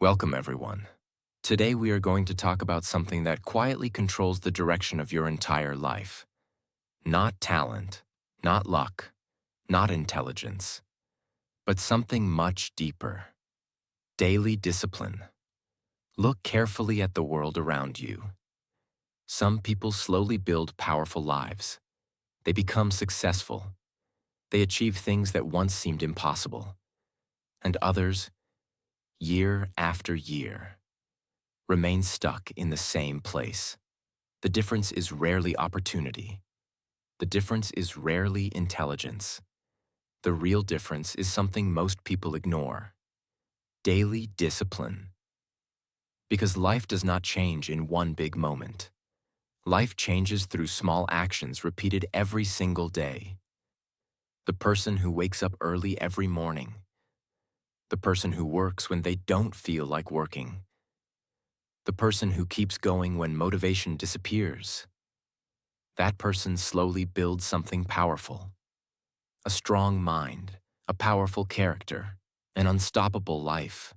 Welcome, everyone. Today we are going to talk about something that quietly controls the direction of your entire life. Not talent, not luck, not intelligence, but something much deeper. Daily discipline. Look carefully at the world around you. Some people slowly build powerful lives. They become successful. They achieve things that once seemed impossible. And others, year after year, remain stuck in the same place. The difference is rarely opportunity. The difference is rarely intelligence. The real difference is something most people ignore. Daily discipline. Because life does not change in one big moment. Life changes through small actions repeated every single day. The person who wakes up early every morning. The person who works when they don't feel like working. The person who keeps going when motivation disappears. That person slowly builds something powerful. A strong mind, a powerful character, an unstoppable life.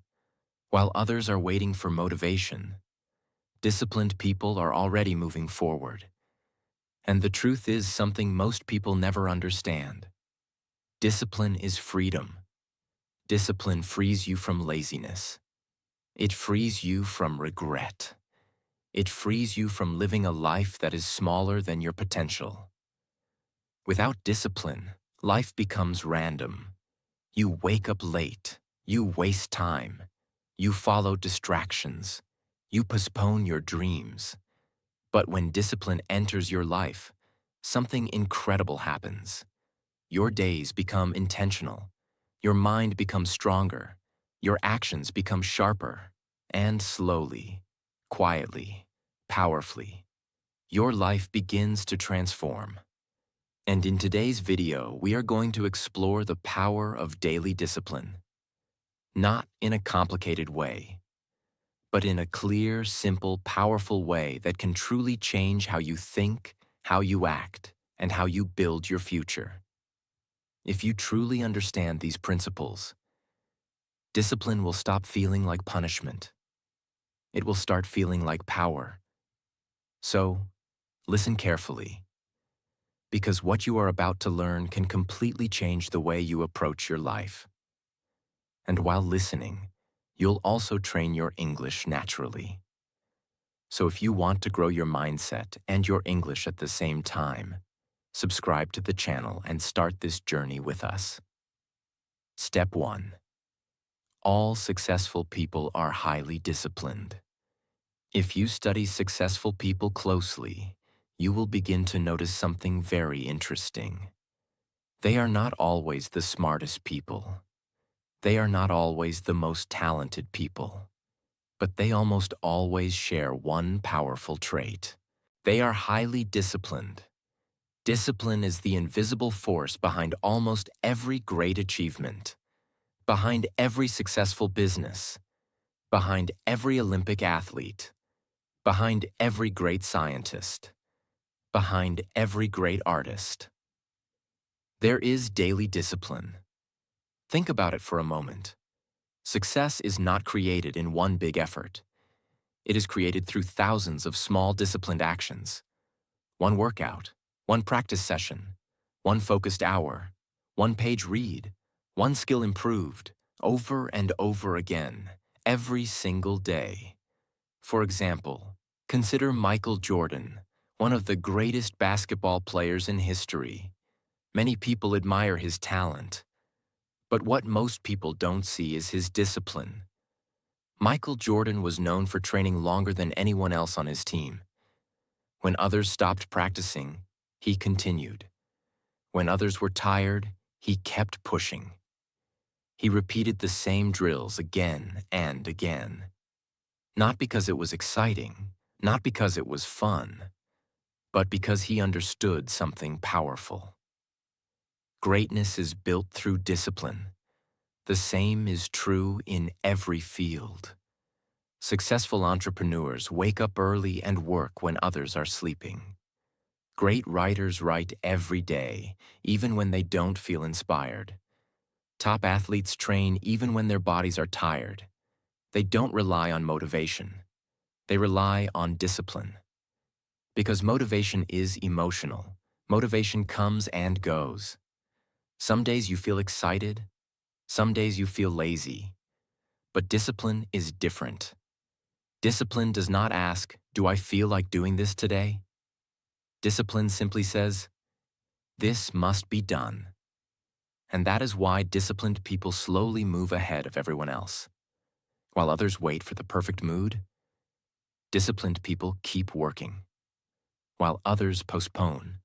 While others are waiting for motivation, disciplined people are already moving forward. And the truth is something most people never understand. Discipline is freedom. Discipline frees you from laziness. It frees you from regret. It frees you from living a life that is smaller than your potential. Without discipline, life becomes random. You wake up late. You waste time. You follow distractions. You postpone your dreams. But when discipline enters your life, something incredible happens. Your days become intentional. Your mind becomes stronger. Your actions become sharper. And slowly, quietly, powerfully, your life begins to transform. And in today's video, we are going to explore the power of daily discipline. Not in a complicated way, but in a clear, simple, powerful way that can truly change how you think, how you act, and how you build your future. If you truly understand these principles, discipline will stop feeling like punishment. It will start feeling like power. So, listen carefully, because what you are about to learn can completely change the way you approach your life. And while listening, you'll also train your English naturally. So if you want to grow your mindset and your English at the same time, subscribe to the channel and start this journey with us. Step 1. All successful people are highly disciplined. If you study successful people closely, you will begin to notice something very interesting. They are not always the smartest people. They are not always the most talented people. But they almost always share one powerful trait. They are highly disciplined. Discipline is the invisible force behind almost every great achievement, behind every successful business, behind every Olympic athlete, behind every great scientist, behind every great artist. There is daily discipline. Think about it for a moment. Success is not created in one big effort. It is created through thousands of small disciplined actions. One workout, one practice session, one focused hour, one page read, one skill improved, over and over again, every single day. For example, consider Michael Jordan, one of the greatest basketball players in history. Many people admire his talent, but what most people don't see is his discipline. Michael Jordan was known for training longer than anyone else on his team. When others stopped practicing, he continued. When others were tired, he kept pushing. He repeated the same drills again and again. Not because it was exciting, not because it was fun, but because he understood something powerful. Greatness is built through discipline. The same is true in every field. Successful entrepreneurs wake up early and work when others are sleeping. Great writers write every day, even when they don't feel inspired. Top athletes train even when their bodies are tired. They don't rely on motivation. They rely on discipline. Because motivation is emotional. Motivation comes and goes. Some days you feel excited, some days you feel lazy. But discipline is different. Discipline does not ask, "Do I feel like doing this today?" Discipline simply says, "This must be done." And that is why disciplined people slowly move ahead of everyone else. While others wait for the perfect mood, disciplined people keep working. While others postpone,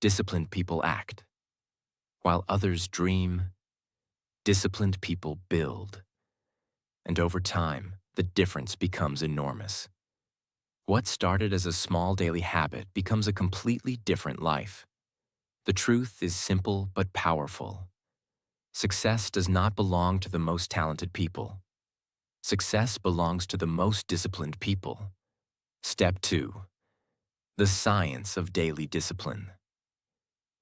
disciplined people act. While others dream, disciplined people build. And over time, the difference becomes enormous. What started as a small daily habit becomes a completely different life. The truth is simple but powerful. Success does not belong to the most talented people. Success belongs to the most disciplined people. Step 2. The science of daily discipline.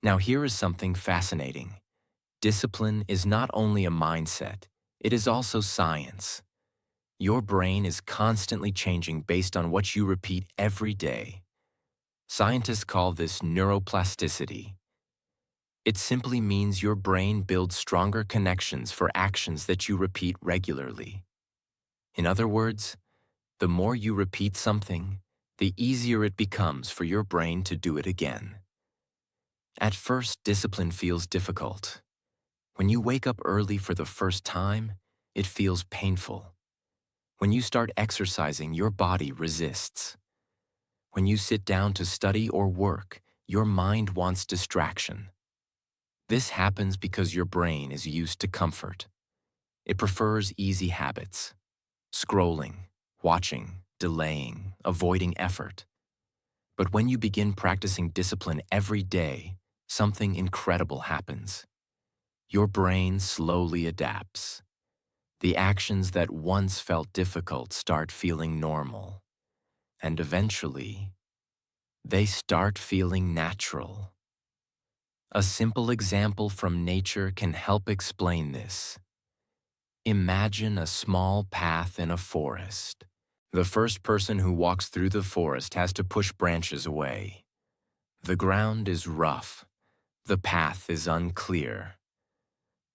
Now here is something fascinating. Discipline is not only a mindset, it is also science. Your brain is constantly changing based on what you repeat every day. Scientists call this neuroplasticity. It simply means your brain builds stronger connections for actions that you repeat regularly. In other words, the more you repeat something, the easier it becomes for your brain to do it again. At first, discipline feels difficult. When you wake up early for the first time, it feels painful. When you start exercising, your body resists. When you sit down to study or work, your mind wants distraction. This happens because your brain is used to comfort. It prefers easy habits: scrolling, watching, delaying, avoiding effort. But when you begin practicing discipline every day, something incredible happens. Your brain slowly adapts. The actions that once felt difficult start feeling normal. And eventually, they start feeling natural. A simple example from nature can help explain this. Imagine a small path in a forest. The first person who walks through the forest has to push branches away. The ground is rough. The path is unclear.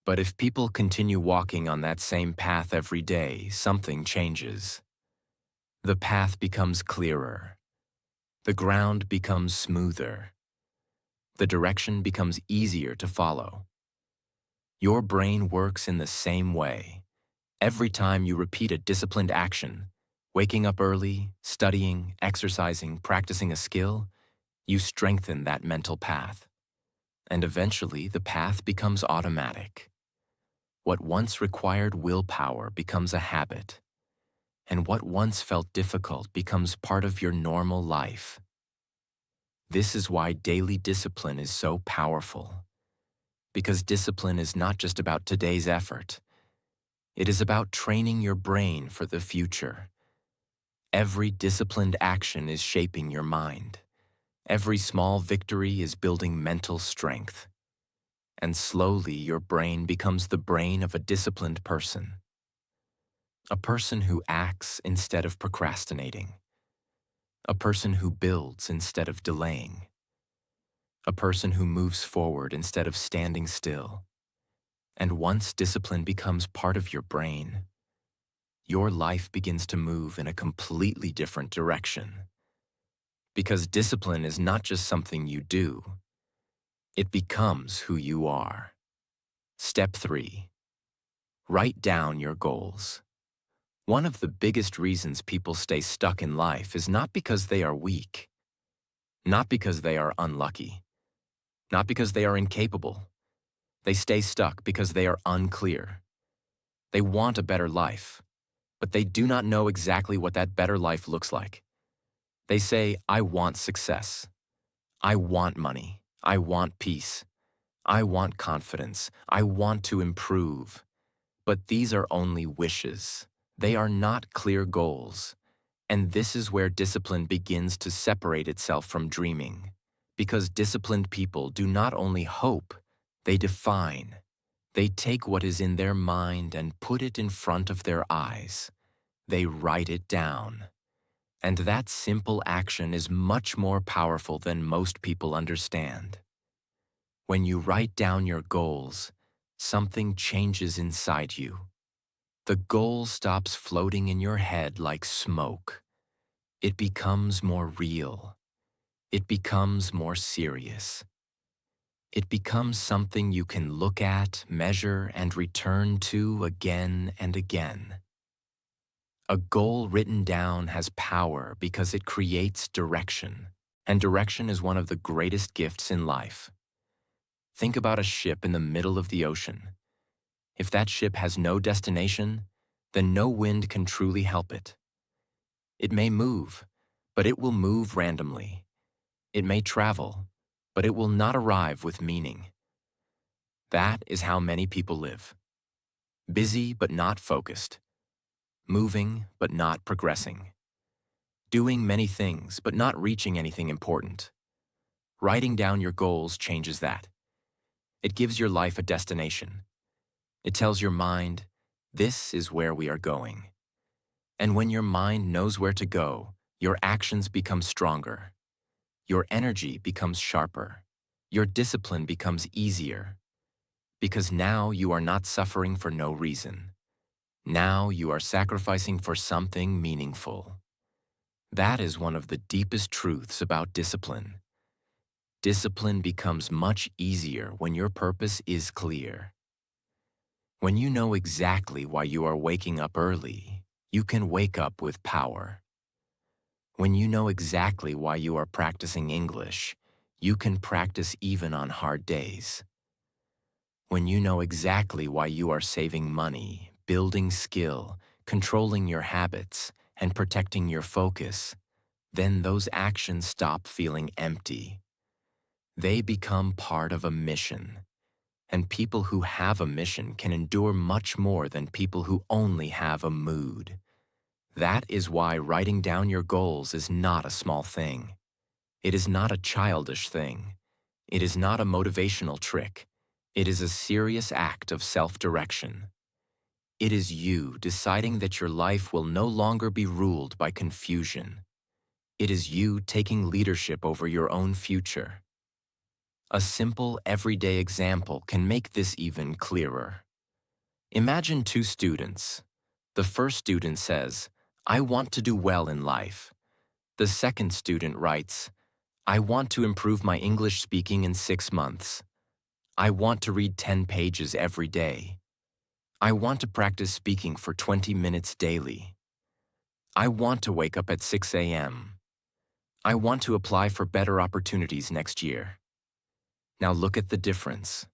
But if people continue walking on that same path every day, something changes. The path becomes clearer. The ground becomes smoother. The direction becomes easier to follow. Your brain works in the same way. Every time you repeat a disciplined action, waking up early, studying, exercising, practicing a skill, you strengthen that mental path. And eventually, the path becomes automatic. What once required willpower becomes a habit, and what once felt difficult becomes part of your normal life. This is why daily discipline is so powerful. Because discipline is not just about today's effort. It is about training your brain for the future. Every disciplined action is shaping your mind. Every small victory is building mental strength. And slowly your brain becomes the brain of a disciplined person. A person who acts instead of procrastinating. A person who builds instead of delaying. A person who moves forward instead of standing still. And once discipline becomes part of your brain, your life begins to move in a completely different direction. Because discipline is not just something you do, it becomes who you are. Step 3. Write down your goals. One of the biggest reasons people stay stuck in life is not because they are weak, not because they are unlucky, not because they are incapable. They stay stuck because they are unclear. They want a better life, but they do not know exactly what that better life looks like. They say, "I want success. I want money. I want peace. I want confidence. I want to improve." But these are only wishes. They are not clear goals. And this is where discipline begins to separate itself from dreaming. Because disciplined people do not only hope, they define. They take what is in their mind and put it in front of their eyes. They write it down. And that simple action is much more powerful than most people understand. When you write down your goals, something changes inside you. The goal stops floating in your head like smoke. It becomes more real. It becomes more serious. It becomes something you can look at, measure, and return to again and again. A goal written down has power because it creates direction, and direction is one of the greatest gifts in life. Think about a ship in the middle of the ocean. If that ship has no destination, then no wind can truly help it. It may move, but it will move randomly. It may travel, but it will not arrive with meaning. That is how many people live. Busy but not focused. Moving but not progressing. Doing many things but not reaching anything important. Writing down your goals changes that. It gives your life a destination. It tells your mind, this is where we are going. And when your mind knows where to go, your actions become stronger. Your energy becomes sharper. Your discipline becomes easier. Because now you are not suffering for no reason. Now you are sacrificing for something meaningful. That is one of the deepest truths about discipline. Discipline becomes much easier when your purpose is clear. When you know exactly why you are waking up early, you can wake up with power. When you know exactly why you are practicing English, you can practice even on hard days. When you know exactly why you are saving money, building skill, controlling your habits, and protecting your focus, then those actions stop feeling empty. They become part of a mission. And people who have a mission can endure much more than people who only have a mood. That is why writing down your goals is not a small thing. It is not a childish thing. It is not a motivational trick. It is a serious act of self-direction. It is you deciding that your life will no longer be ruled by confusion. It is you taking leadership over your own future. A simple, everyday example can make this even clearer. Imagine two students. The first student says, I want to do well in life. The second student writes, I want to improve my English speaking in 6 months. I want to read 10 pages every day. I want to practice speaking for 20 minutes daily. I want to wake up at 6 a.m. I want to apply for better opportunities next year. Now look at the difference.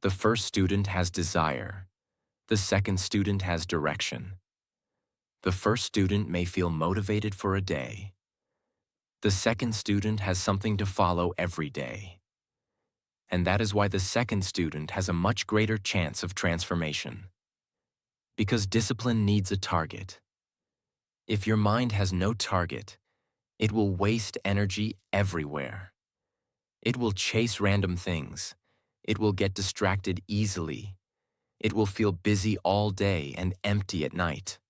The first student has desire. The second student has direction. The first student may feel motivated for a day. The second student has something to follow every day. And that is why the second student has a much greater chance of transformation. Because discipline needs a target. If your mind has no target, it will waste energy everywhere. It will chase random things. It will get distracted easily. It will feel busy all day and empty at night.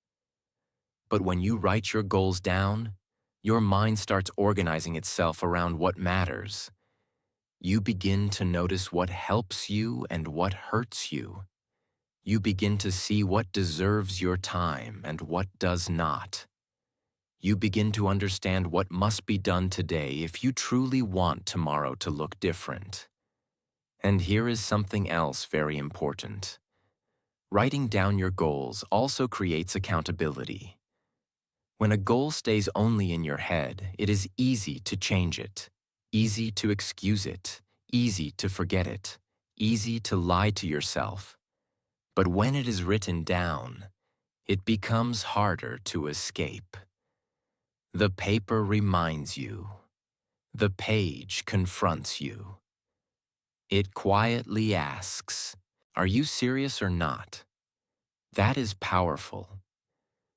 But when you write your goals down, your mind starts organizing itself around what matters. You begin to notice what helps you and what hurts you. You begin to see what deserves your time and what does not. You begin to understand what must be done today if you truly want tomorrow to look different. And here is something else very important. Writing down your goals also creates accountability. When a goal stays only in your head, it is easy to change it, easy to excuse it, easy to forget it, easy to lie to yourself. But when it is written down, it becomes harder to escape. The paper reminds you. The page confronts you. It quietly asks, are you serious or not? That is powerful.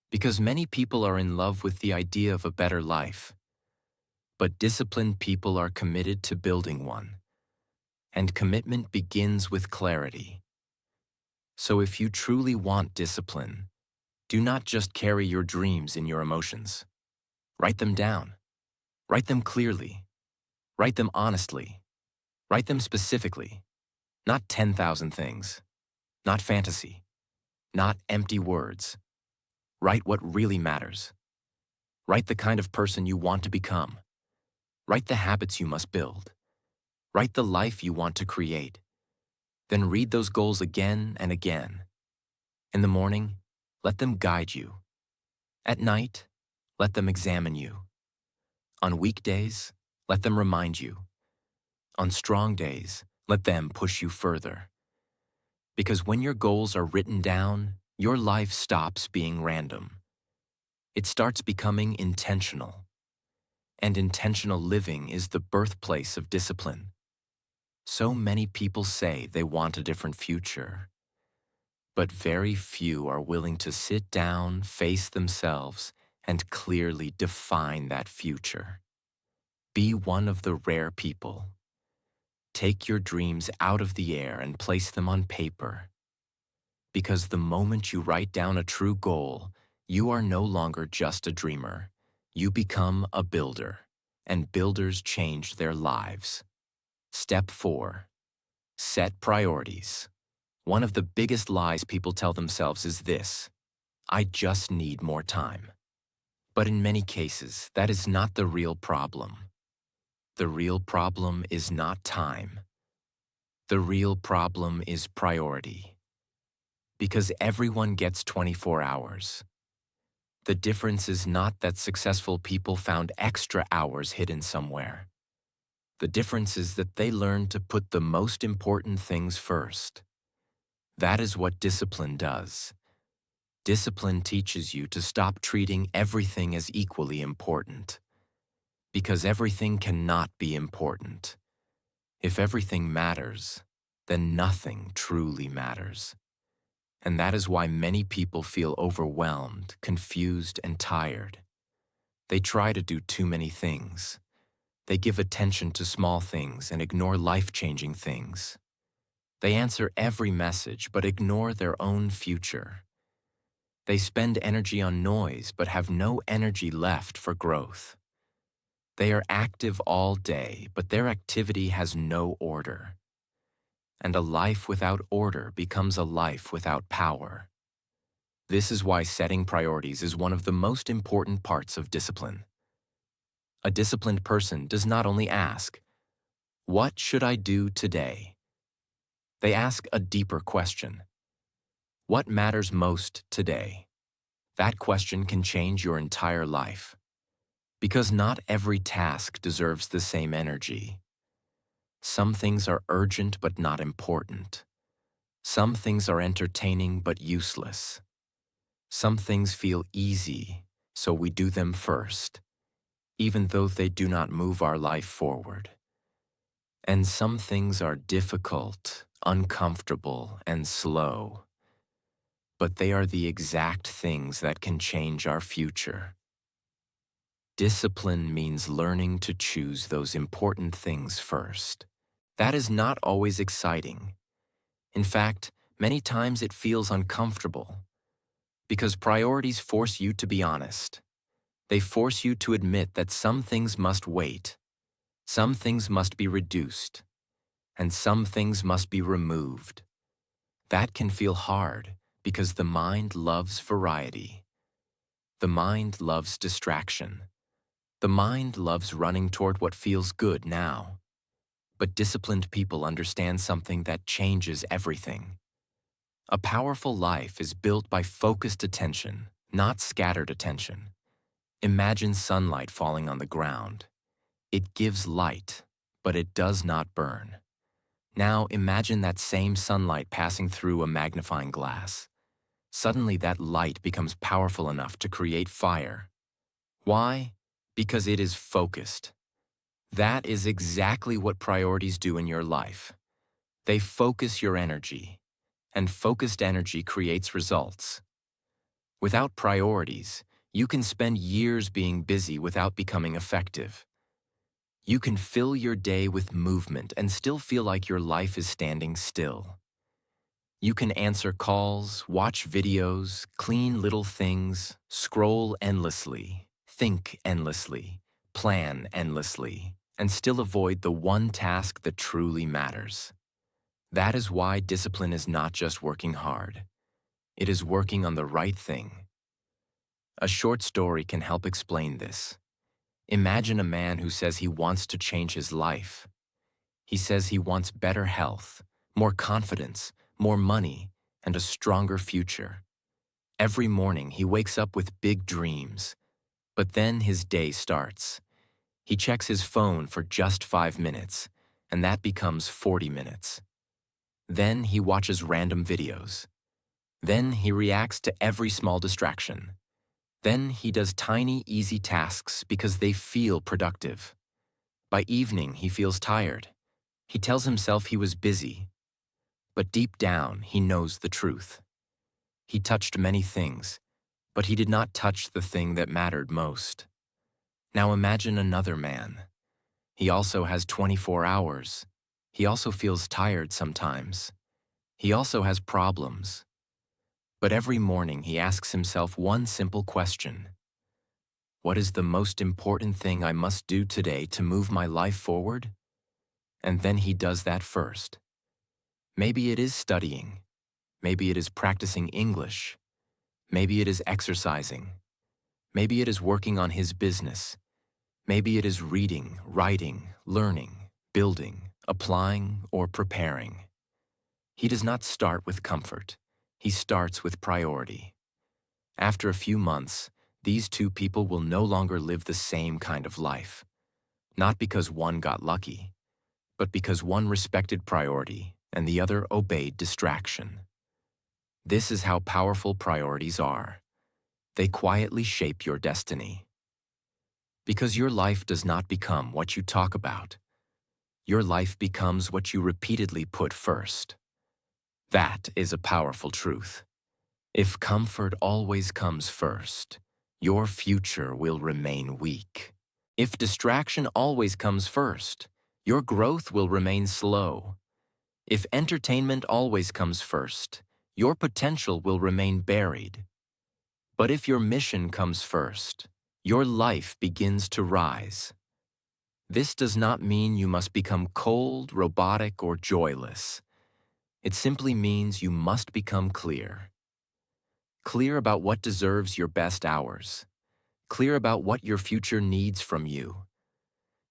Because many people are in love with the idea of a better life. But disciplined people are committed to building one. And commitment begins with clarity. So if you truly want discipline, do not just carry your dreams in your emotions. Write them down. Write them clearly. Write them honestly. Write them specifically. Not 10,000 things. Not fantasy. Not empty words. Write what really matters. Write the kind of person you want to become. Write the habits you must build. Write the life you want to create. Then read those goals again and again. In the morning, let them guide you. At night, let them examine you. On weekdays, let them remind you. On strong days, let them push you further. Because when your goals are written down, your life stops being random. It starts becoming intentional. And intentional living is the birthplace of discipline. So many people say they want a different future, but very few are willing to sit down, face themselves, and clearly define that future. Be one of the rare people. Take your dreams out of the air and place them on paper. Because the moment you write down a true goal, you are no longer just a dreamer. You become a builder, and builders change their lives. Step 4. Set priorities. One of the biggest lies people tell themselves is this: I just need more time. But in many cases, that is not the real problem. The real problem is not time. The real problem is priority. Because everyone gets 24 hours. The difference is not that successful people found extra hours hidden somewhere. The difference is that they learned to put the most important things first. That is what discipline does. Discipline teaches you to stop treating everything as equally important. Because everything cannot be important. If everything matters, then nothing truly matters. And that is why many people feel overwhelmed, confused, and tired. They try to do too many things. They give attention to small things and ignore life-changing things. They answer every message but ignore their own future. They spend energy on noise but have no energy left for growth. They are active all day, but their activity has no order. And a life without order becomes a life without power. This is why setting priorities is one of the most important parts of discipline. A disciplined person does not only ask, "What should I do today?" They ask a deeper question. What matters most today? That question can change your entire life. Because not every task deserves the same energy. Some things are urgent but not important. Some things are entertaining but useless. Some things feel easy, so we do them first, even though they do not move our life forward. And some things are difficult, uncomfortable, and slow. But they are the exact things that can change our future. Discipline means learning to choose those important things first. That is not always exciting. In fact, many times it feels uncomfortable. Because priorities force you to be honest. They force you to admit that some things must wait, some things must be reduced, and some things must be removed. That can feel hard because the mind loves variety. The mind loves distraction. The mind loves running toward what feels good now. But disciplined people understand something that changes everything. A powerful life is built by focused attention, not scattered attention. Imagine sunlight falling on the ground. It gives light, but it does not burn. Now imagine that same sunlight passing through a magnifying glass. Suddenly that light becomes powerful enough to create fire. Why? Because it is focused. That is exactly what priorities do in your life. They focus your energy, and focused energy creates results. Without priorities, you can spend years being busy without becoming effective. You can fill your day with movement and still feel like your life is standing still. You can answer calls, watch videos, clean little things, scroll endlessly, think endlessly, plan endlessly, and still avoid the one task that truly matters. That is why discipline is not just working hard. It is working on the right thing. A short story can help explain this. Imagine a man who says he wants to change his life. He says he wants better health, more confidence, more money, and a stronger future. Every morning he wakes up with big dreams, but then his day starts. He checks his phone for just 5 minutes, and that becomes 40 minutes. Then he watches random videos. Then he reacts to every small distraction. Then he does tiny, easy tasks because they feel productive. By evening, he feels tired. He tells himself he was busy, but deep down, he knows the truth. He touched many things, but he did not touch the thing that mattered most. Now imagine another man. He also has 24 hours. He also feels tired sometimes. He also has problems. But every morning he asks himself one simple question. What is the most important thing I must do today to move my life forward? And then he does that first. Maybe it is studying. Maybe it is practicing English. Maybe it is exercising. Maybe it is working on his business. Maybe it is reading, writing, learning, building, applying, or preparing. He does not start with comfort. He starts with priority. After a few months, these two people will no longer live the same kind of life. Not because one got lucky, but because one respected priority and the other obeyed distraction. This is how powerful priorities are. They quietly shape your destiny. Because your life does not become what you talk about. Your life becomes what you repeatedly put first. That is a powerful truth. If comfort always comes first, your future will remain weak. If distraction always comes first, your growth will remain slow. If entertainment always comes first, your potential will remain buried. But if your mission comes first, your life begins to rise. This does not mean you must become cold, robotic, or joyless. It simply means you must become clear. Clear about what deserves your best hours. Clear about what your future needs from you.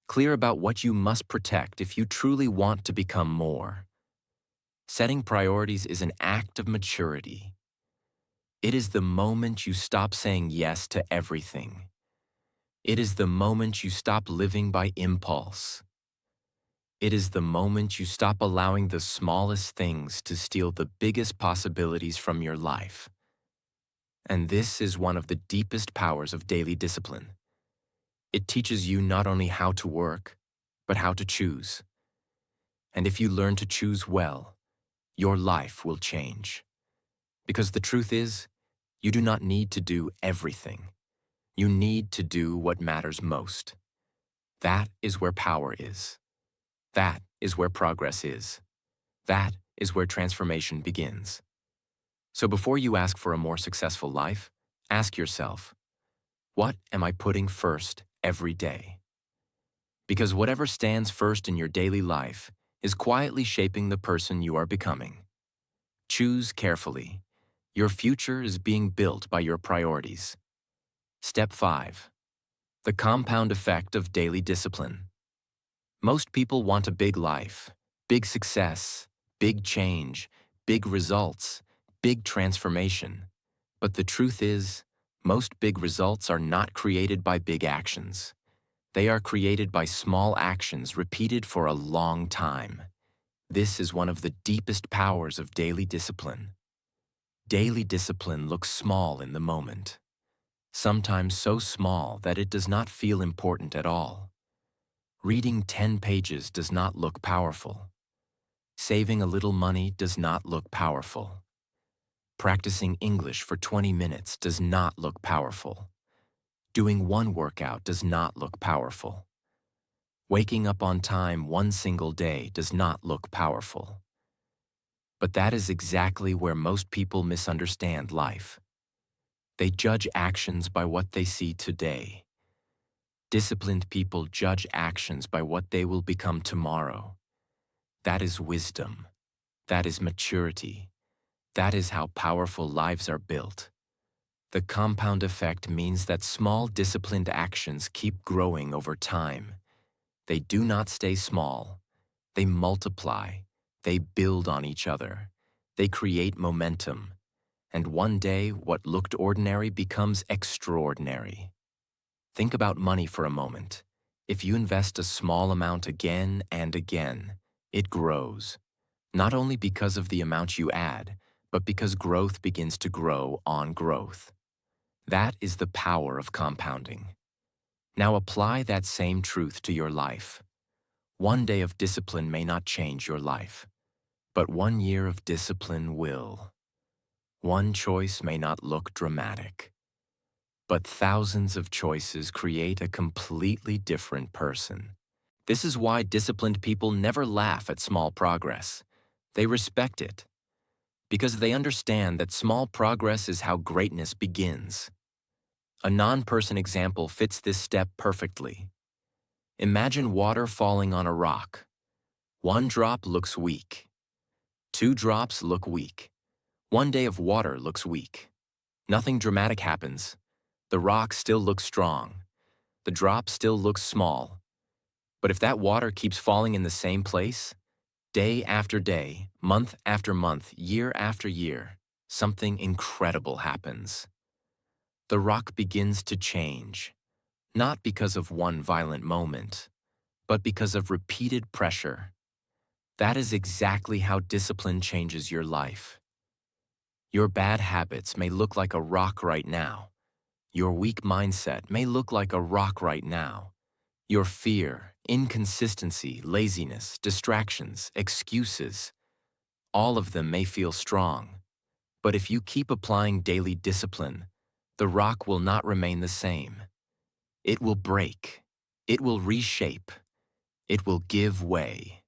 Clear about what you must protect if you truly want to become more. Setting priorities is an act of maturity. It is the moment you stop saying yes to everything. It is the moment you stop living by impulse. It is the moment you stop allowing the smallest things to steal the biggest possibilities from your life. And this is one of the deepest powers of daily discipline. It teaches you not only how to work, but how to choose. And if you learn to choose well, your life will change. Because the truth is, you do not need to do everything. You need to do what matters most. That is where power is. That is where progress is. That is where transformation begins. So before you ask for a more successful life, ask yourself, what am I putting first every day? Because whatever stands first in your daily life is quietly shaping the person you are becoming. Choose carefully. Your future is being built by your priorities. Step 5. The compound effect of daily discipline. Most people want a big life, big success, big change, big results, big transformation. But the truth is, most big results are not created by big actions. They are created by small actions repeated for a long time. This is one of the deepest powers of daily discipline. Daily discipline looks small in the moment, sometimes so small that it does not feel important at all. Reading 10 pages does not look powerful. Saving a little money does not look powerful. Practicing English for 20 minutes does not look powerful. Doing one workout does not look powerful. Waking up on time one single day does not look powerful. But that is exactly where most people misunderstand life. They judge actions by what they see today. Disciplined people judge actions by what they will become tomorrow. That is wisdom. That is maturity. That is how powerful lives are built. The compound effect means that small disciplined actions keep growing over time. They do not stay small. They multiply. They build on each other. They create momentum. And one day, what looked ordinary becomes extraordinary. Think about money for a moment. If you invest a small amount again and again, it grows. Not only because of the amount you add, but because growth begins to grow on growth. That is the power of compounding. Now apply that same truth to your life. One day of discipline may not change your life, but 1 year of discipline will. One choice may not look dramatic, but thousands of choices create a completely different person. This is why disciplined people never laugh at small progress. They respect it, because they understand that small progress is how greatness begins. A non-person example fits this step perfectly. Imagine water falling on a rock. 1 drop looks weak. 2 drops look weak. 1 day of water looks weak. Nothing dramatic happens. The rock still looks strong. The drop still looks small. But if that water keeps falling in the same place, day after day, month after month, year after year, something incredible happens. The rock begins to change, not because of one violent moment, but because of repeated pressure. That is exactly how discipline changes your life. Your bad habits may look like a rock right now. Your weak mindset may look like a rock right now. Your fear, inconsistency, laziness, distractions, excuses, all of them may feel strong. But if you keep applying daily discipline, the rock will not remain the same. It will break. It will reshape. It will give way.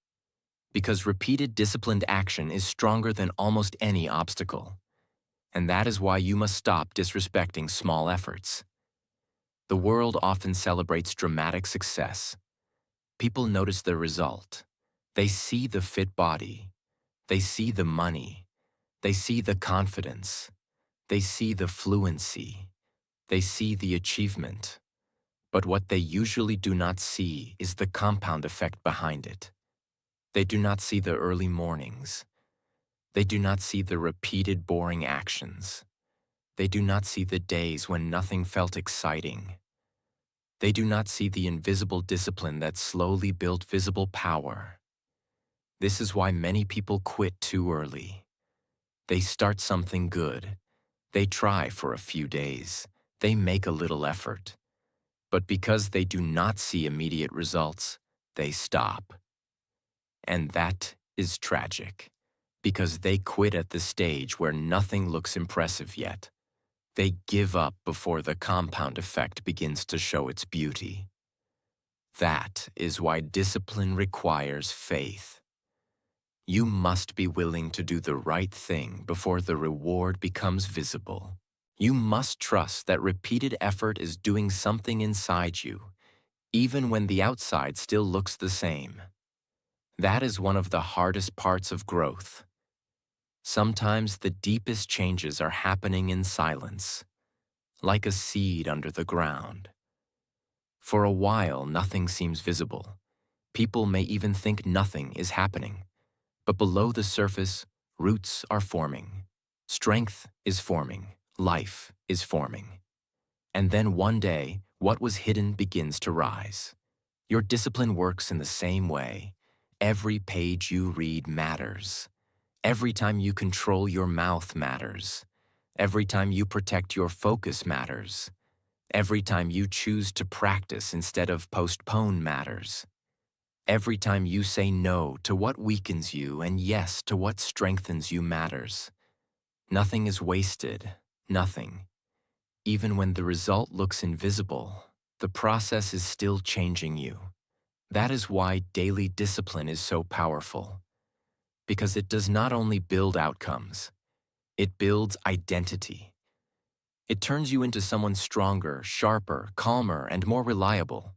Because repeated disciplined action is stronger than almost any obstacle. And that is why you must stop disrespecting small efforts. The world often celebrates dramatic success. People notice the result. They see the fit body. They see the money. They see the confidence. They see the fluency. They see the achievement. But what they usually do not see is the compound effect behind it. They do not see the early mornings. They do not see the repeated boring actions. They do not see the days when nothing felt exciting. They do not see the invisible discipline that slowly built visible power. This is why many people quit too early. They start something good. They try for a few days. They make a little effort. But because they do not see immediate results, they stop. And that is tragic, because they quit at the stage where nothing looks impressive yet. They give up before the compound effect begins to show its beauty. That is why discipline requires faith. You must be willing to do the right thing before the reward becomes visible. You must trust that repeated effort is doing something inside you, even when the outside still looks the same. That is one of the hardest parts of growth. Sometimes the deepest changes are happening in silence, like a seed under the ground. For a while, nothing seems visible. People may even think nothing is happening. But below the surface, roots are forming. Strength is forming. Life is forming. And then one day, what was hidden begins to rise. Your discipline works in the same way. Every page you read matters. Every time you control your mouth matters. Every time you protect your focus matters. Every time you choose to practice instead of postpone matters. Every time you say no to what weakens you and yes to what strengthens you matters. Nothing is wasted, nothing. Even when the result looks invisible, the process is still changing you. That is why daily discipline is so powerful. because it does not only build outcomes, it builds identity. It turns you into someone stronger, sharper, calmer, and more reliable.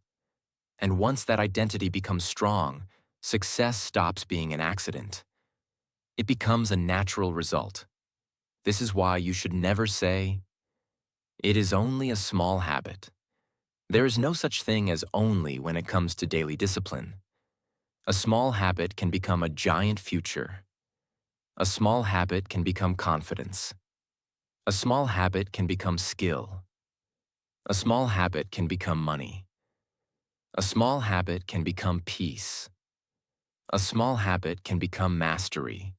And once that identity becomes strong, success stops being an accident. It becomes a natural result. This is why you should never say, "It is only a small habit." There is no such thing as only when it comes to daily discipline. A small habit can become a giant future. A small habit can become confidence. A small habit can become skill. A small habit can become money. A small habit can become peace. A small habit can become mastery.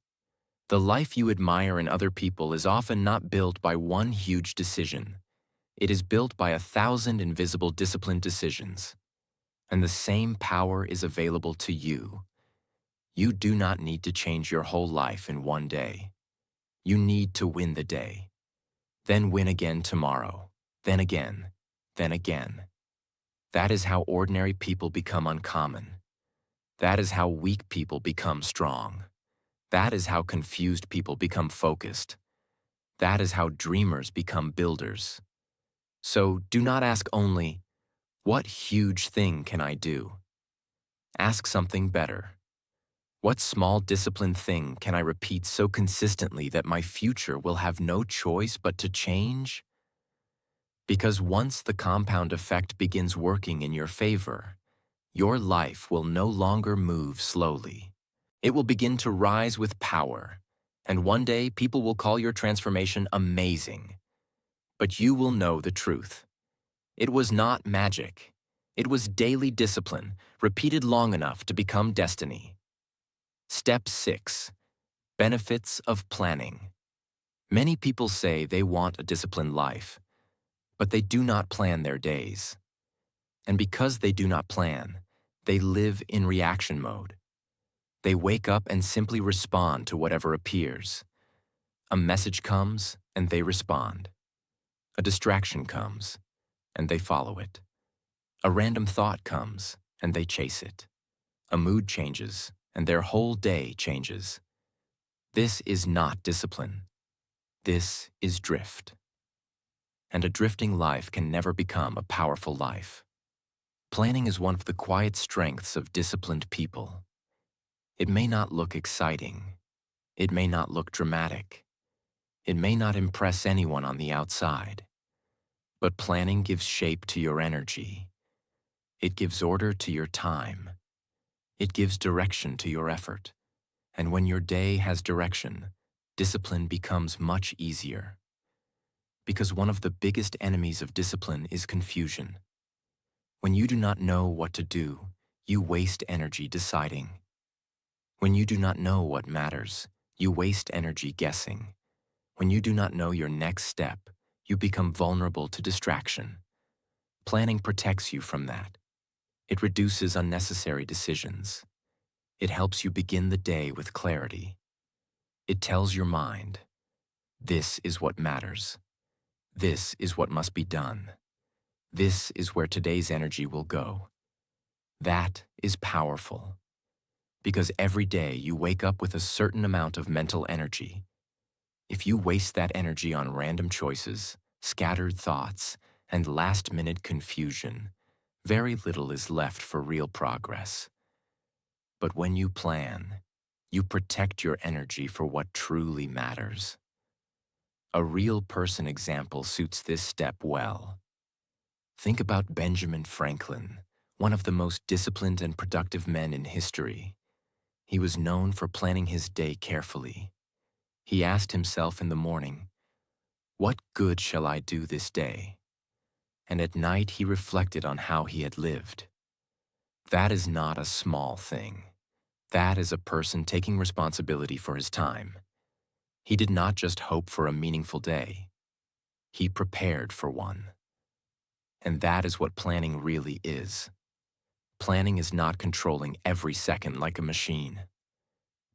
The life you admire in other people is often not built by one huge decision. It is built by 1,000 invisible disciplined decisions. And the same power is available to you. You do not need to change your whole life in one day. You need to win the day. Then win again tomorrow. Then again. Then again. That is how ordinary people become uncommon. That is how weak people become strong. That is how confused people become focused. That is how dreamers become builders. So do not ask only, "What huge thing can I do?" Ask something better. What small disciplined thing can I repeat so consistently that my future will have no choice but to change? Because once the compound effect begins working in your favor, your life will no longer move slowly. It will begin to rise with power, and one day people will call your transformation amazing. But you will know the truth. It was not magic. It was daily discipline, repeated long enough to become destiny. Step 6. Benefits of planning. Many people say they want a disciplined life, but they do not plan their days. And because they do not plan, they live in reaction mode. They wake up and simply respond to whatever appears. A message comes, and they respond. A distraction comes, and they follow it. A random thought comes, and they chase it. A mood changes, and their whole day changes. This is not discipline. This is drift. And a drifting life can never become a powerful life. Planning is one of the quiet strengths of disciplined people. It may not look exciting. It may not look dramatic. It may not impress anyone on the outside. But planning gives shape to your energy. It gives order to your time. It gives direction to your effort. And when your day has direction, discipline becomes much easier. Because one of the biggest enemies of discipline is confusion. When you do not know what to do, you waste energy deciding. When you do not know what matters, you waste energy guessing. When you do not know your next step, you become vulnerable to distraction. Planning protects you from that. It reduces unnecessary decisions. It helps you begin the day with clarity. It tells your mind, "This is what matters. This is what must be done. This is where today's energy will go." That is powerful. Because every day you wake up with a certain amount of mental energy. If you waste that energy on random choices, scattered thoughts, and last-minute confusion, very little is left for real progress. But when you plan, you protect your energy for what truly matters. A real person example suits this step well. Think about Benjamin Franklin, one of the most disciplined and productive men in history. He was known for planning his day carefully. He asked himself in the morning, "What good shall I do this day?" And at night he reflected on how he had lived. That is not a small thing. That is a person taking responsibility for his time. He did not just hope for a meaningful day. He prepared for one. And that is what planning really is. Planning is not controlling every second like a machine.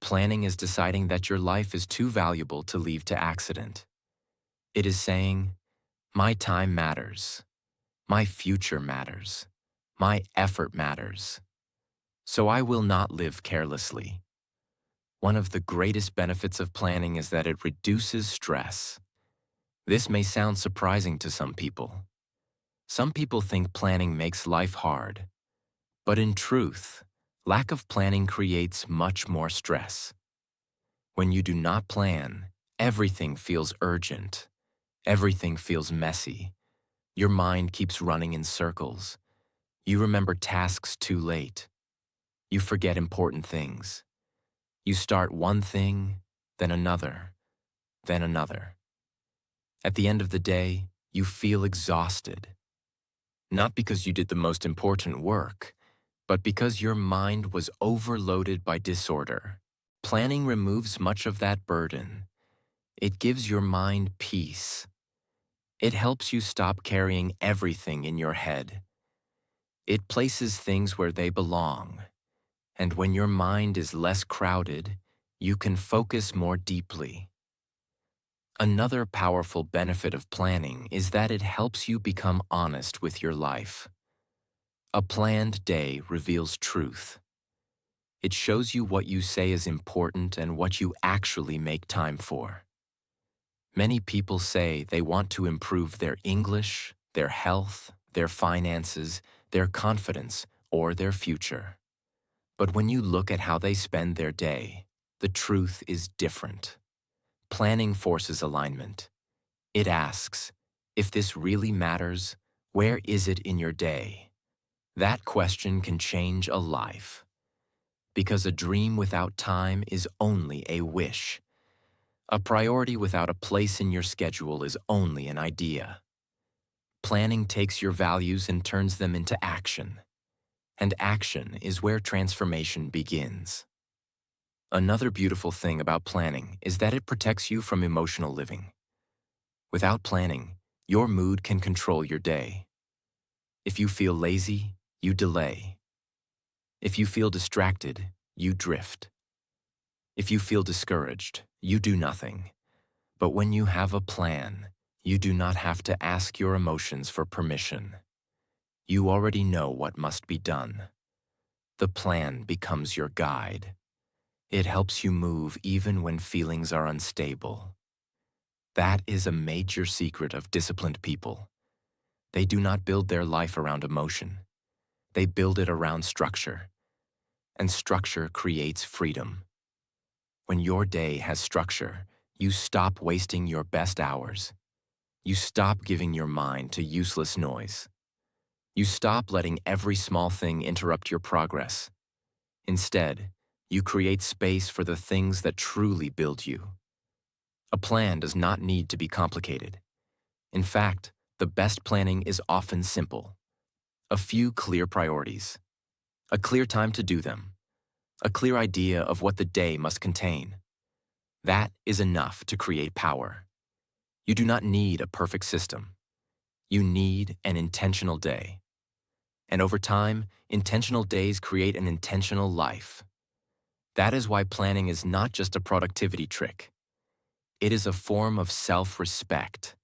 Planning is deciding that your life is too valuable to leave to accident. It is saying, "My time matters. My future matters. My effort matters. So I will not live carelessly." One of the greatest benefits of planning is that it reduces stress. This may sound surprising to some people. Some people think planning makes life hard, but in truth, lack of planning creates much more stress. When you do not plan, everything feels urgent. Everything feels messy. Your mind keeps running in circles. You remember tasks too late. You forget important things. You start one thing, then another, then another. At the end of the day, you feel exhausted. Not because you did the most important work, but because your mind was overloaded by disorder. Planning removes much of that burden. It gives your mind peace. It helps you stop carrying everything in your head. It places things where they belong. And when your mind is less crowded, you can focus more deeply. Another powerful benefit of planning is that it helps you become honest with your life. A planned day reveals truth. It shows you what you say is important and what you actually make time for. Many people say they want to improve their English, their health, their finances, their confidence, or their future. But when you look at how they spend their day, the truth is different. Planning forces alignment. It asks, if this really matters, where is it in your day? That question can change a life. Because a dream without time is only a wish. A priority without a place in your schedule is only an idea. Planning takes your values and turns them into action. And action is where transformation begins. Another beautiful thing about planning is that it protects you from emotional living. Without planning, your mood can control your day. If you feel lazy, you delay. If you feel distracted, you drift. If you feel discouraged, you do nothing. But when you have a plan, you do not have to ask your emotions for permission. You already know what must be done. The plan becomes your guide. It helps you move even when feelings are unstable. That is a major secret of disciplined people. They do not build their life around emotion. They build it around structure. And structure creates freedom. When your day has structure, you stop wasting your best hours. You stop giving your mind to useless noise. You stop letting every small thing interrupt your progress. Instead, you create space for the things that truly build you. A plan does not need to be complicated. In fact, the best planning is often simple. A few clear priorities. A clear time to do them. A clear idea of what the day must contain. That is enough to create power. You do not need a perfect system. You need an intentional day. And over time, intentional days create an intentional life. That is why planning is not just a productivity trick. It is a form of self-respect.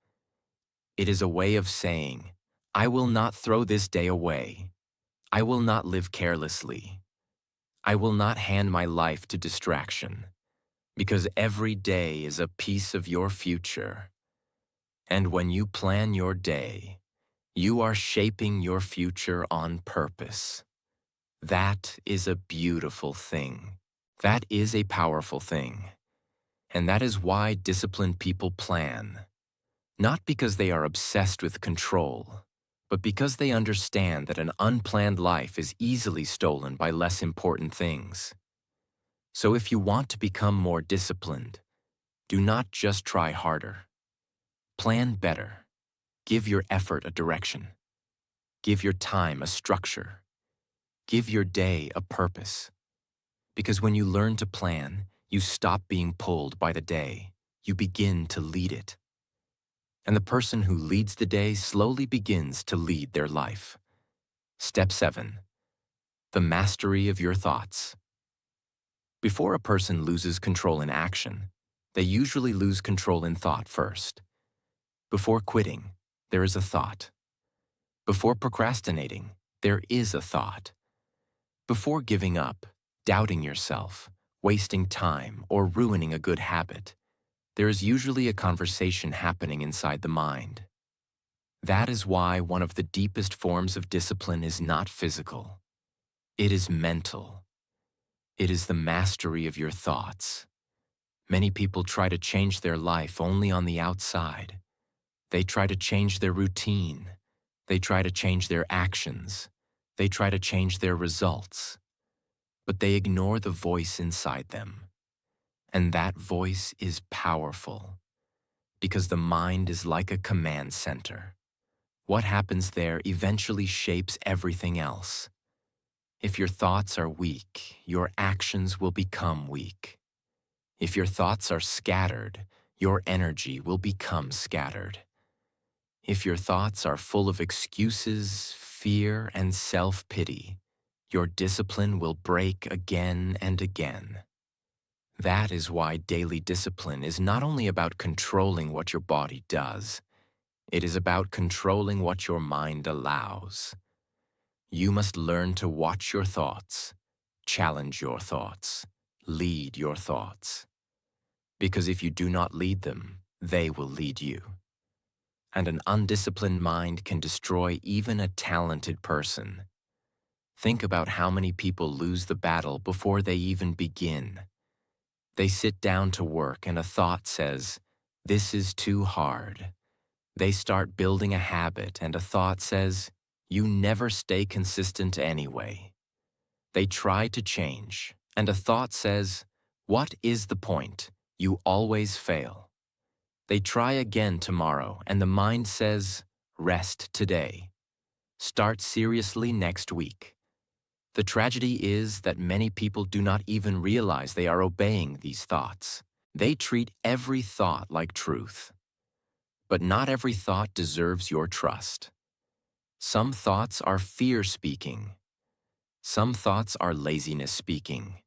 It is a way of saying, I will not throw this day away. I will not live carelessly. I will not hand my life to distraction. Because every day is a piece of your future. And when you plan your day, you are shaping your future on purpose. That is a beautiful thing. That is a powerful thing. And that is why disciplined people plan. Not because they are obsessed with control, but because they understand that an unplanned life is easily stolen by less important things. So if you want to become more disciplined, do not just try harder. Plan better. Give your effort a direction. Give your time a structure. Give your day a purpose. Because when you learn to plan, you stop being pulled by the day. You begin to lead it. And the person who leads the day slowly begins to lead their life. Step 7. The mastery of your thoughts. Before a person loses control in action, they usually lose control in thought first. Before quitting, there is a thought. Before procrastinating, there is a thought. Before giving up, doubting yourself, wasting time, or ruining a good habit, there is usually a conversation happening inside the mind. That is why one of the deepest forms of discipline is not physical. It is mental. It is the mastery of your thoughts. Many people try to change their life only on the outside. They try to change their routine. They try to change their actions. They try to change their results. But they ignore the voice inside them. And that voice is powerful because the mind is like a command center. What happens there eventually shapes everything else. If your thoughts are weak, your actions will become weak. If your thoughts are scattered, your energy will become scattered. If your thoughts are full of excuses, fear, and self-pity, your discipline will break again and again. That is why daily discipline is not only about controlling what your body does, it is about controlling what your mind allows. You must learn to watch your thoughts, challenge your thoughts, lead your thoughts. Because if you do not lead them, they will lead you. And an undisciplined mind can destroy even a talented person. Think about how many people lose the battle before they even begin. They sit down to work and a thought says, "This is too hard." They start building a habit and a thought says, "You never stay consistent anyway." They try to change and a thought says, "What is the point? You always fail." They try again tomorrow and the mind says, "Rest today. Start seriously next week." The tragedy is that many people do not even realize they are obeying these thoughts. They treat every thought like truth. But not every thought deserves your trust. Some thoughts are fear speaking. Some thoughts are laziness speaking.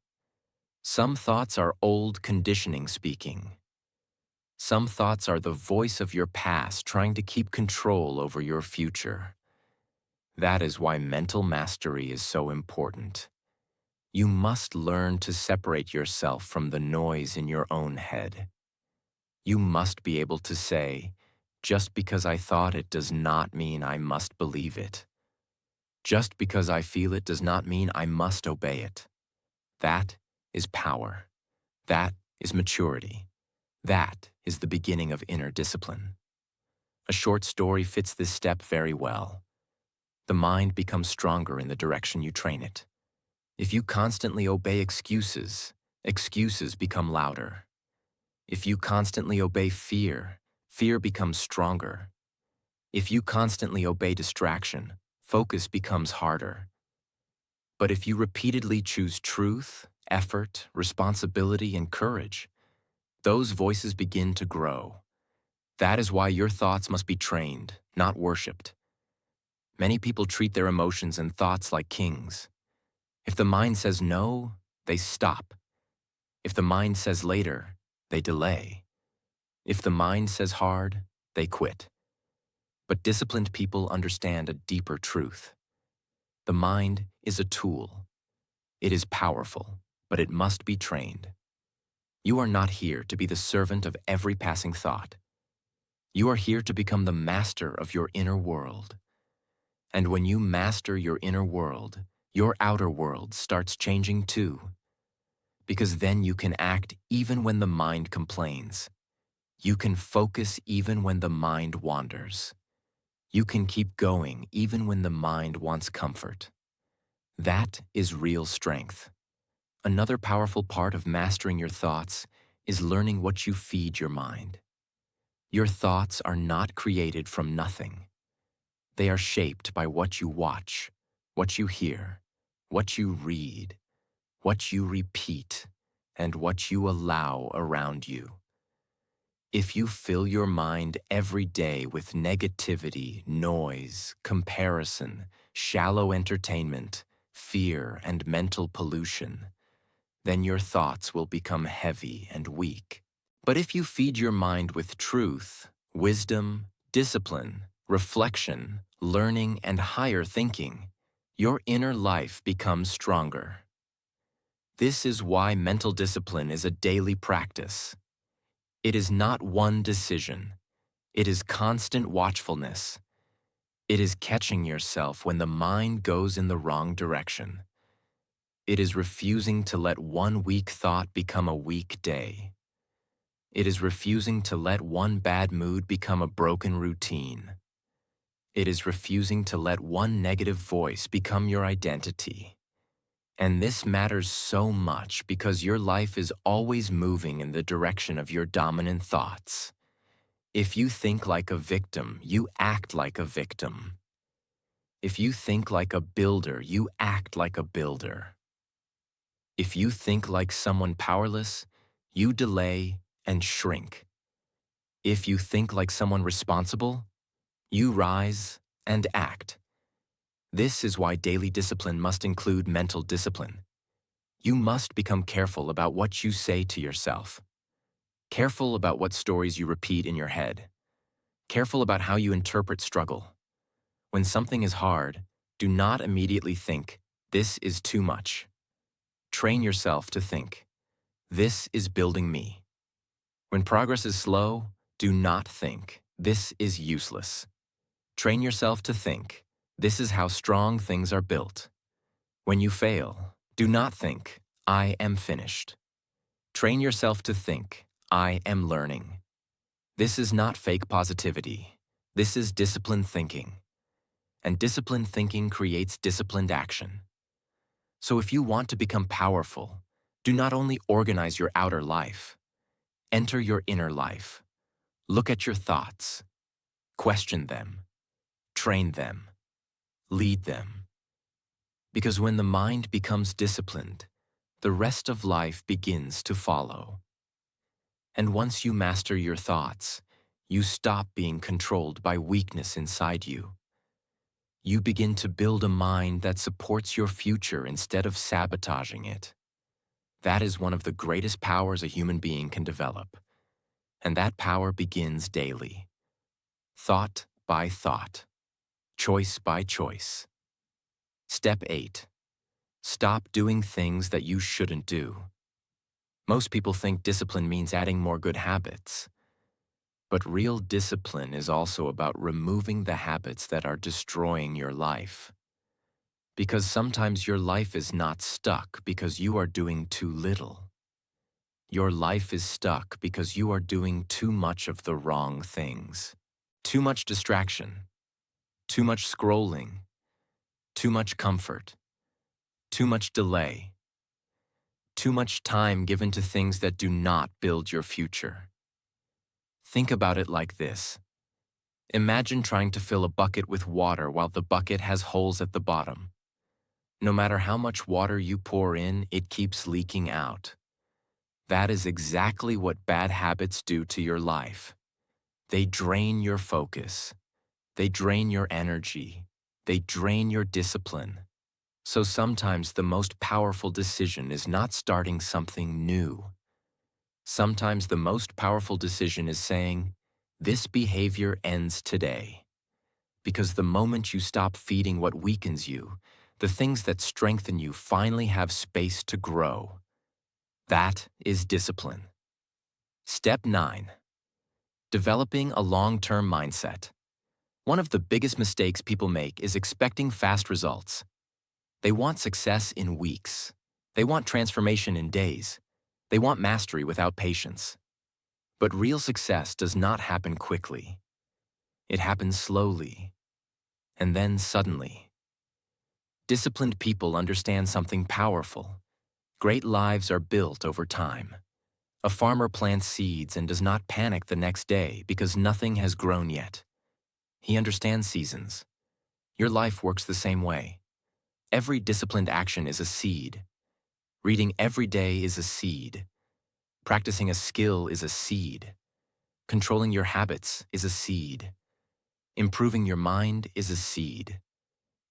Some thoughts are old conditioning speaking. Some thoughts are the voice of your past trying to keep control over your future. That is why mental mastery is so important. You must learn to separate yourself from the noise in your own head. You must be able to say, "Just because I thought it does not mean I must believe it. Just because I feel it does not mean I must obey it." That is power. That is maturity. That is the beginning of inner discipline. A short story fits this step very well. The mind becomes stronger in the direction you train it. If you constantly obey excuses, excuses become louder. If you constantly obey fear, fear becomes stronger. If you constantly obey distraction, focus becomes harder. But if you repeatedly choose truth, effort, responsibility, and courage, those voices begin to grow. That is why your thoughts must be trained, not worshipped. Many people treat their emotions and thoughts like kings. If the mind says no, they stop. If the mind says later, they delay. If the mind says hard, they quit. But disciplined people understand a deeper truth. The mind is a tool. It is powerful, but it must be trained. You are not here to be the servant of every passing thought. You are here to become the master of your inner world. And when you master your inner world, your outer world starts changing too. Because then you can act even when the mind complains. You can focus even when the mind wanders. You can keep going even when the mind wants comfort. That is real strength. Another powerful part of mastering your thoughts is learning what you feed your mind. Your thoughts are not created from nothing. They are shaped by what you watch, what you hear, what you read, what you repeat, and what you allow around you. If you fill your mind every day with negativity, noise, comparison, shallow entertainment, fear, and mental pollution, then your thoughts will become heavy and weak. But if you feed your mind with truth, wisdom, discipline, reflection, learning, and higher thinking, your inner life becomes stronger. This is why mental discipline is a daily practice. It is not one decision. It is constant watchfulness. It is catching yourself when the mind goes in the wrong direction. It is refusing to let one weak thought become a weak day. It is refusing to let one bad mood become a broken routine. It is refusing to let one negative voice become your identity. And this matters so much because your life is always moving in the direction of your dominant thoughts. If you think like a victim, you act like a victim. If you think like a builder, you act like a builder. If you think like someone powerless, you delay and shrink. If you think like someone responsible, you rise and act. This is why daily discipline must include mental discipline. You must become careful about what you say to yourself. Careful about what stories you repeat in your head. Careful about how you interpret struggle. When something is hard, do not immediately think, "This is too much." Train yourself to think, "This is building me." When progress is slow, do not think, "This is useless." Train yourself to think, "This is how strong things are built." When you fail, do not think, "I am finished." Train yourself to think, "I am learning." This is not fake positivity. This is disciplined thinking. And disciplined thinking creates disciplined action. So if you want to become powerful, do not only organize your outer life. Enter your inner life. Look at your thoughts. Question them. Train them. Lead them. Because when the mind becomes disciplined, the rest of life begins to follow. And once you master your thoughts, you stop being controlled by weakness inside you. You begin to build a mind that supports your future instead of sabotaging it. That is one of the greatest powers a human being can develop. And that power begins daily. Thought by thought. Choice by choice. Step 8. Stop doing things that you shouldn't do. Most people think discipline means adding more good habits. But real discipline is also about removing the habits that are destroying your life. Because sometimes your life is not stuck because you are doing too little. Your life is stuck because you are doing too much of the wrong things. Too much distraction. Too much scrolling. Too much comfort. Too much delay. Too much time given to things that do not build your future. Think about it like this. Imagine trying to fill a bucket with water while the bucket has holes at the bottom. No matter how much water you pour in, it keeps leaking out. That is exactly what bad habits do to your life. They drain your focus. They drain your energy. They drain your discipline. So sometimes the most powerful decision is not starting something new. Sometimes the most powerful decision is saying, "This behavior ends today." Because the moment you stop feeding what weakens you, the things that strengthen you finally have space to grow. That is discipline. Step 9. Developing a long-term mindset. One of the biggest mistakes people make is expecting fast results. They want success in weeks. They want transformation in days. They want mastery without patience. But real success does not happen quickly. It happens slowly, and then suddenly. Disciplined people understand something powerful. Great lives are built over time. A farmer plants seeds and does not panic the next day because nothing has grown yet. He understands seasons. Your life works the same way. Every disciplined action is a seed. Reading every day is a seed. Practicing a skill is a seed. Controlling your habits is a seed. Improving your mind is a seed.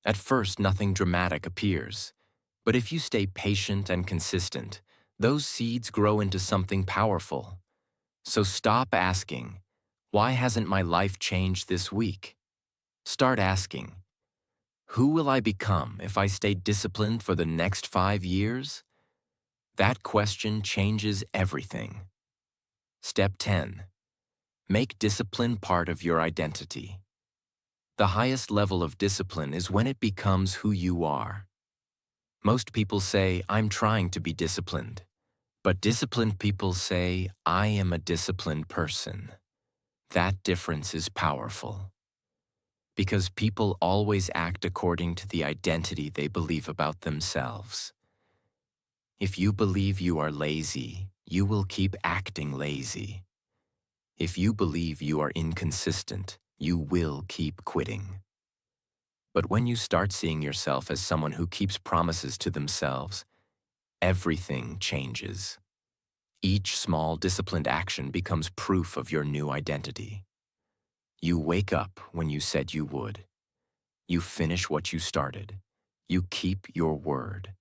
At first, nothing dramatic appears. But if you stay patient and consistent, those seeds grow into something powerful. So stop asking, "Why hasn't my life changed this week?" Start asking, "Who will I become if I stay disciplined for the next 5 years?" That question changes everything. Step 10. Make discipline part of your identity. The highest level of discipline is when it becomes who you are. Most people say, I'm trying to be disciplined. But disciplined people say, I am a disciplined person. That difference is powerful. Because people always act according to the identity they believe about themselves. If you believe you are lazy, you will keep acting lazy. If you believe you are inconsistent, you will keep quitting. But when you start seeing yourself as someone who keeps promises to themselves, everything changes. Each small disciplined action becomes proof of your new identity. You wake up when you said you would. You finish what you started. You keep your word.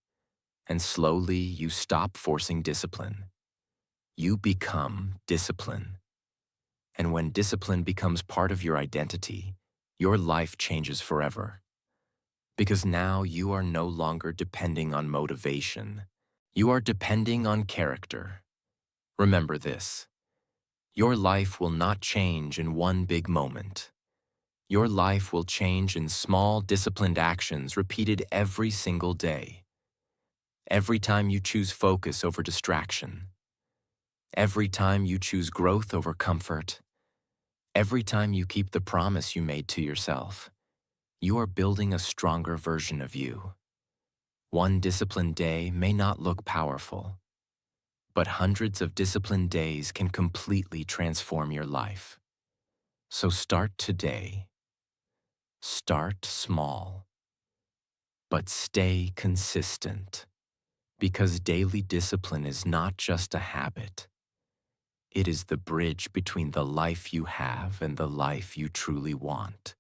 And slowly you stop forcing discipline. You become discipline. And when discipline becomes part of your identity, your life changes forever. Because now you are no longer depending on motivation. You are depending on character. Remember this. Your life will not change in one big moment. Your life will change in small, disciplined actions repeated every single day. Every time you choose focus over distraction. Every time you choose growth over comfort. Every time you keep the promise you made to yourself. You are building a stronger version of you. One disciplined day may not look powerful, but hundreds of disciplined days can completely transform your life. So start today. Start small, but stay consistent, because daily discipline is not just a habit. It is the bridge between the life you have and the life you truly want.